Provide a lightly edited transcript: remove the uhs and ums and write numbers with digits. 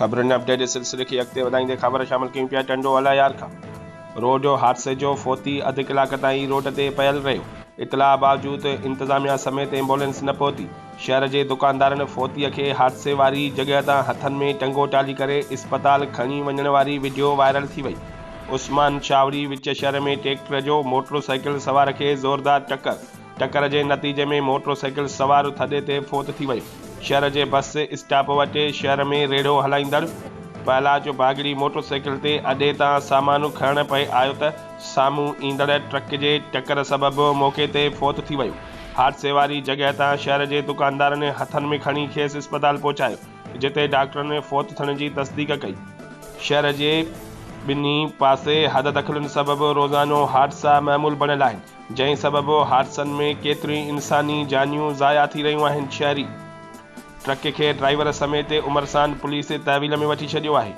ख़बरुनि अपडेट सिलसिले खे अॻिते वधाईंदे ख़बर शामिल कयूं पिया। टंडो अलायार खां रोड हादसे जो फोती अधु कलाक ताईं रोड ते पयल रहियो। इतला बावजूदि इंतज़ामिया समेत एम्बुलेंस न पहुती। शहर जे दुकानदारनि फोतीअ खे हादसे वारी जॻह तां हथनि में टंगो टाली करे इस्पताल खणी वञण वारी वीडियो वायरल थी वई। उस्मान चावड़ी विच शहर में ट्रैक्टर जो मोटरसाइकिल सवार खे ज़ोरदार टक्कर जे नतीजे में मोटरसाइकिल सवार थधे ते फोत थी वियो। शहर जे बस स्टॉप वटि शहर में रेढ़ो हलाईंदड़ पहलाज बागड़ी मोटरसाइकिल ते अॾे तां सामान खणण पए आयो त साम्हूं ईंदड़ ट्रक जे टक्कर सबबि मौके ते फोत थी वियो। हादसे वारी जॻह तां शहर जे दुकानदारनि हथनि में खणी खेसि इस्पताल पहुचायो, जिते डॉक्टरनि फोत थियण जी तस्दीक कई। शहर जे ॿिन्ही पासे हद दख़लनि सबबि रोज़ानो हादसा मामूल बणियल आहिनि, जंहिं सबबि हादसनि में केतिरियूं इंसानी जानियूं ज़ाया थी रहियूं आहिनि। शहरी ट्रक खे ड्राइवर समेत उमरसान पुलिस तहवील में वठी छॾियो आहे।